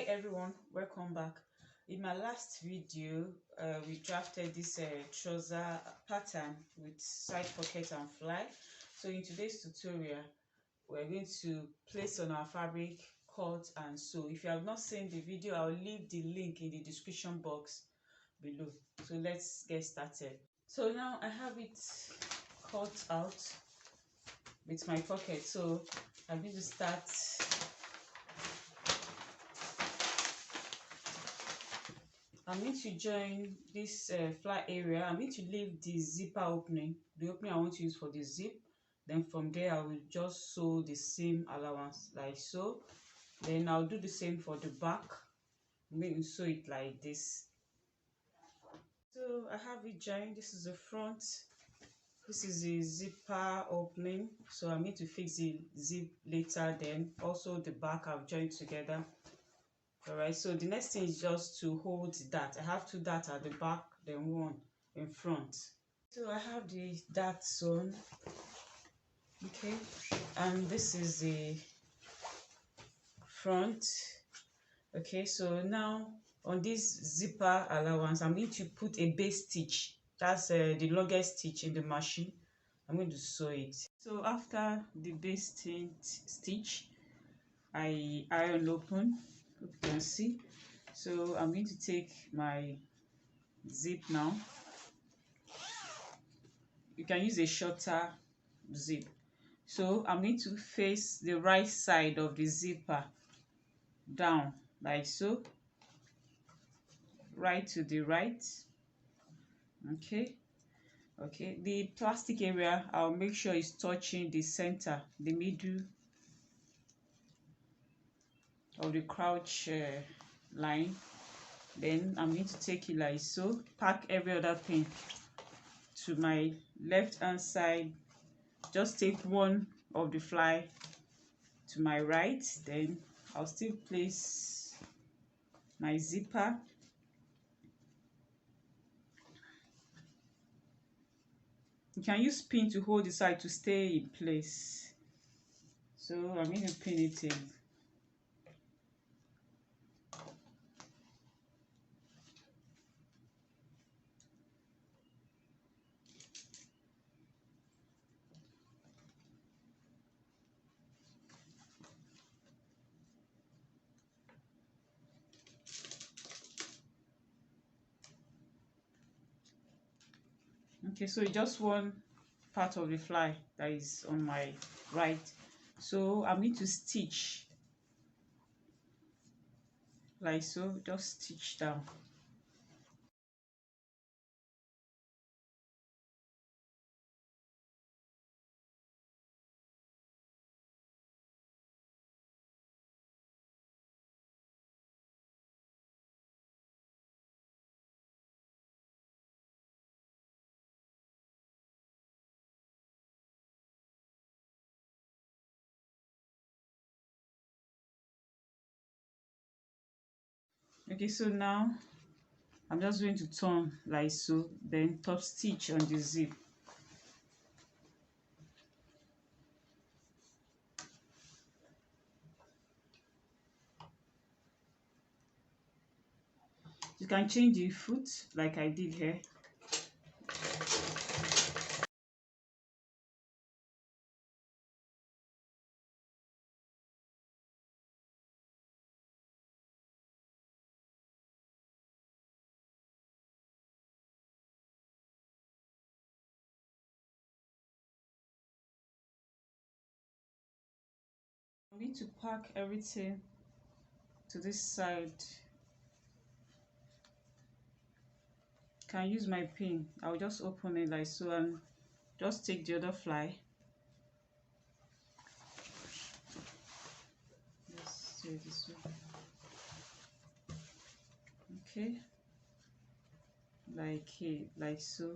Hi everyone, welcome back. In my last video we drafted this trouser pattern with side pocket and fly. So in today's tutorial we're going to place on our fabric, cut and sew. If you have not seen the video, I'll leave the link in the description box below. So let's get started. So now I have it cut out with my pocket, so I'm going to start. I'm going to join this fly area. I'm going to leave the zipper opening, the opening I want to use for the zip. Then from there I will just sew the seam allowance like so. Then I'll do the same for the back. I'm going to sew it like this. So I have it joined. This is the front. This is the zipper opening. So I'm going to fix the zip later. Then also the back I've joined together. Alright, so the next thing is just to hold that. I have two darts at the back, then one in front. So I have the darts on, okay, and this is the front. Okay, so now on this zipper allowance, I'm going to put a base stitch. That's the longest stitch in the machine. I'm going to sew it. So after the base stitch, I iron open. You can see. So I'm going to take my zip now. You can use a shorter zip. So I'm going to face the right side of the zipper down like so, right to the right. Okay, the plastic area I'll make sure is touching the center, the middle of the crouch line. Then I'm going to take it like so, pack every other thing to my left hand side, just take one of the fly to my right. Then I'll still place my zipper. You can use pin to hold the side to stay in place. So I'm going to pin it in. Okay, so just one part of the fly that is on my right. So I'm going to stitch like so, just stitch down. Okay, so now I'm just going to turn like so, then top stitch on the zip. You can change the foot like I did here. I'm going to pack everything to this side. Can use my pin. I'll just open it like so and just take the other fly. Let's do it this way. Okay, like so.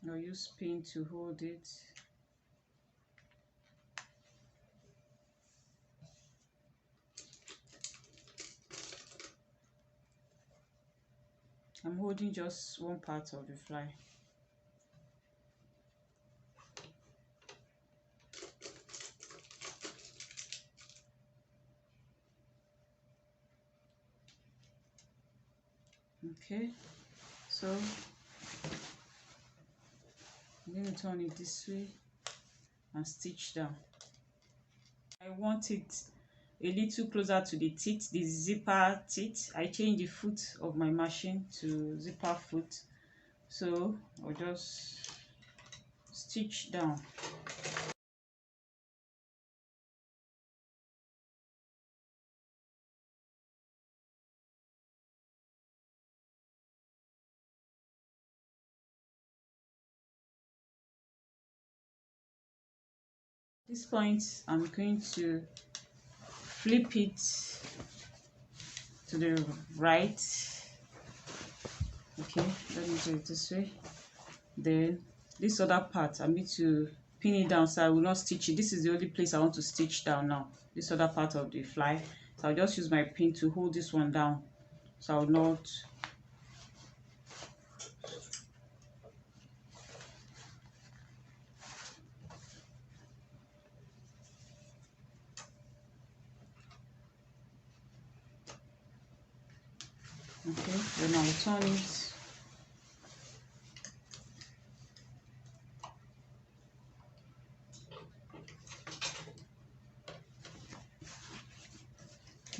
I'll use pin to hold it. I'm holding just one part of the fly. Okay, so I'm going to turn it this way and stitch down. I want it a little closer to the teeth, the zipper teeth. I changed the foot of my machine to zipper foot, so I'll just stitch down. At this point, I'm going to flip it to the right. Okay, let me do it this way. Then this other part, I need to pin it down so I will not stitch it. This is the only place I want to stitch down now, this other part of the fly. So I'll just use my pin to hold this one down so I will not. Okay, then I will turn it.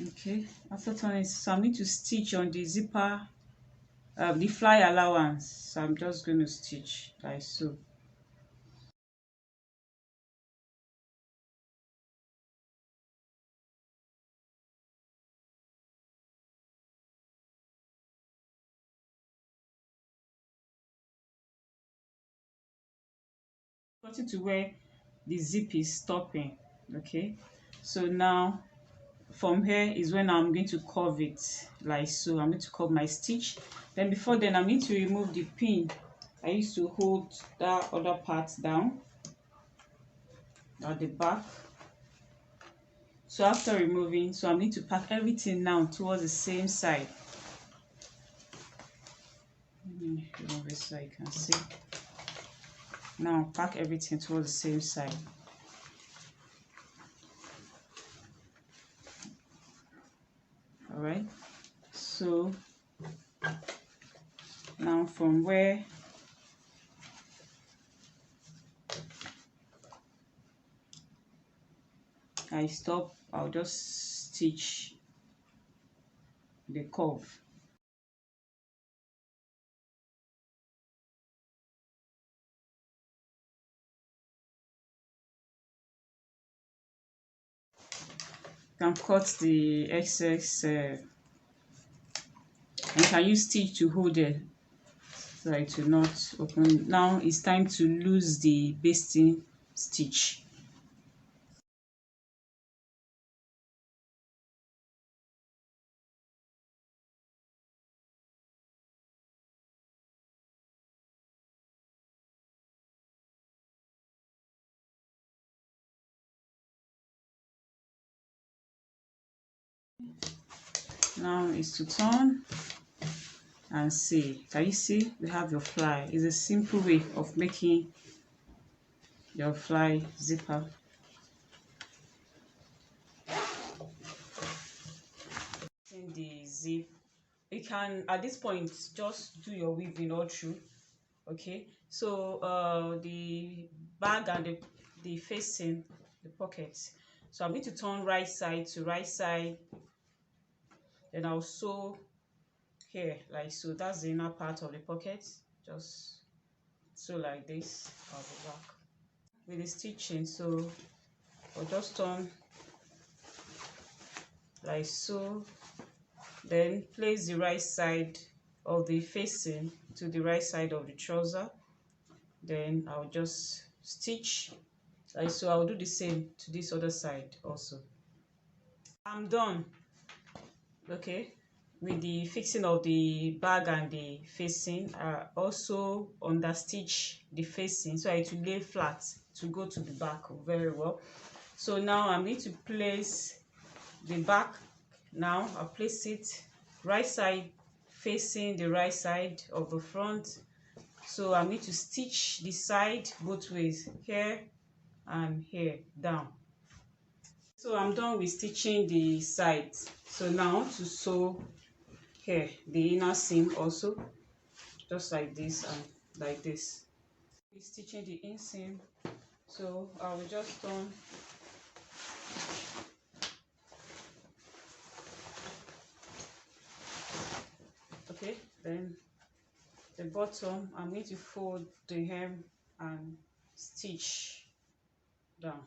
Okay, after turning, so I need to stitch on the zipper, the fly allowance. So I'm just going to stitch like so. Cutting to where the zip is stopping. Okay, so now from here is when I'm going to curve it like so. I'm going to curve my stitch. Then before then, I need to remove the pin. I used to hold that other part down at the back. So after removing, so I need to pack everything now towards the same side. Let me remove it so you can see. Now pack everything towards the same side. All right, so now from where I stop, I'll just stitch the curve. You can cut the excess and can use stitch to hold it so it will not open. Now it's time to lose the basting stitch. Now is to turn and see. Can you see? We have your fly. It's a simple way of making your fly zipper. In the zip, you can at this point just do your weaving all through. Okay, so the bag and the facing, the pockets. So I'm going to turn right side to right side. Then I'll sew here like so. That's the inner part of the pocket. Just sew like this at the back with the stitching. So I'll just turn like so, then place the right side of the facing to the right side of the trouser. Then I'll just stitch like so. I'll do the same to this other side also. I'm done. Okay, with the fixing of the bag and the facing. Also understitch the facing so it will lay flat to go to the back very well. So now I'm going to place the back. Now I'll place it right side facing the right side of the front. So I'm going to stitch the side both ways, here and here down. So I'm done with stitching the sides. So now to sew here the inner seam also, just like this and like this. We're stitching the inseam, so I will just turn. Okay, then the bottom, I'm going to fold the hem and stitch down.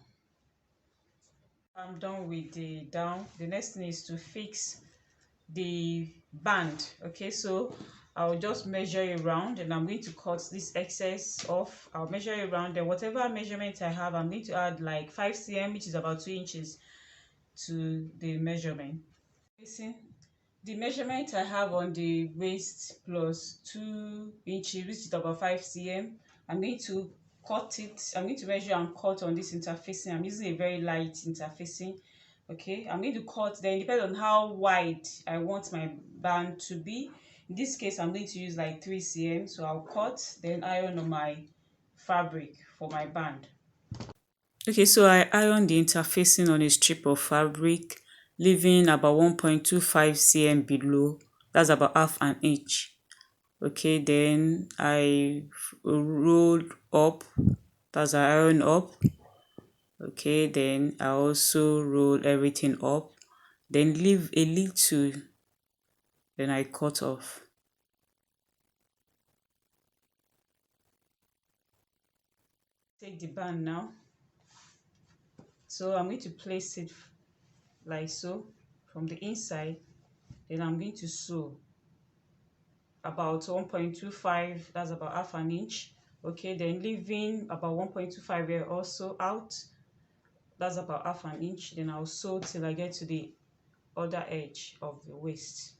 I'm done with the down. The next thing is to fix the band. Okay, so I'll just measure it round and I'm going to cut this excess off. I'll measure it round, then whatever measurement I have, I'm going to add like 5 cm, which is about 2 inches, to the measurement. Facing the measurement I have on the waist plus 2 inches, which is about 5 cm. I'm going to cut it. I'm going to measure and cut on this interfacing. I'm using a very light interfacing. Okay, I'm going to cut, then depending on how wide I want my band to be. In this case, I'm going to use like 3 cm. So I'll cut, then iron on my fabric for my band. Okay, so I iron the interfacing on a strip of fabric, leaving about 1.25 cm below. That's about half an inch. Okay, then I roll up. That's I iron up. Okay, then I also roll everything up. Then leave a little. Then I cut off. Take the band now. So I'm going to place it like so from the inside. Then I'm going to sew about 1.25, that's about half an inch. Okay, then leaving about 1.25 here also out, that's about half an inch. Then I'll sew till I get to the other edge of the waist.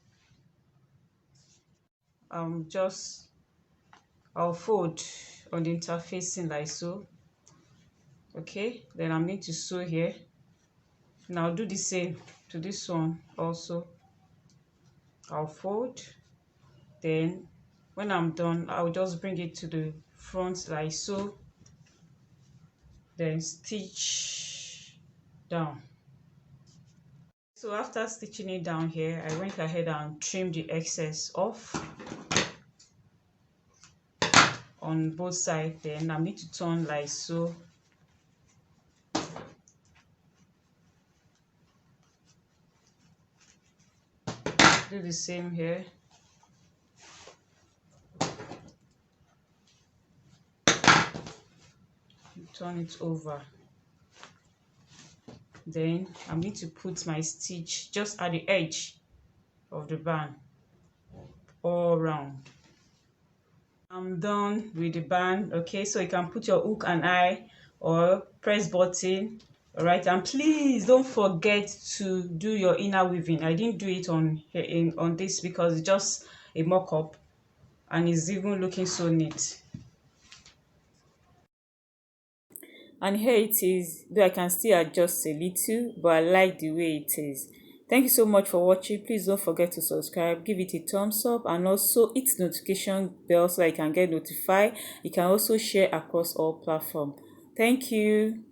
I'll fold on the interfacing like so. Okay, then I'm going to sew here. Now I'll do the same to this one also. I'll fold, then when I'm done, I'll just bring it to the front like so, then stitch down. So after stitching it down here, I went ahead and trimmed the excess off on both sides. Then I need to turn like so. Do the same here. Turn it over. Then I'm going to put my stitch just at the edge of the band all around. I'm done with the band. Okay, so you can put your hook and eye or press button. All right, and please don't forget to do your inner weaving. I didn't do it on this because it's just a mock-up and it's even looking so neat. And here it is, though I can still adjust a little, but I like the way it is. Thank you so much for watching. Please don't forget to subscribe, give it a thumbs up, and also hit the notification bell so I can get notified. You can also share across all platforms. Thank you.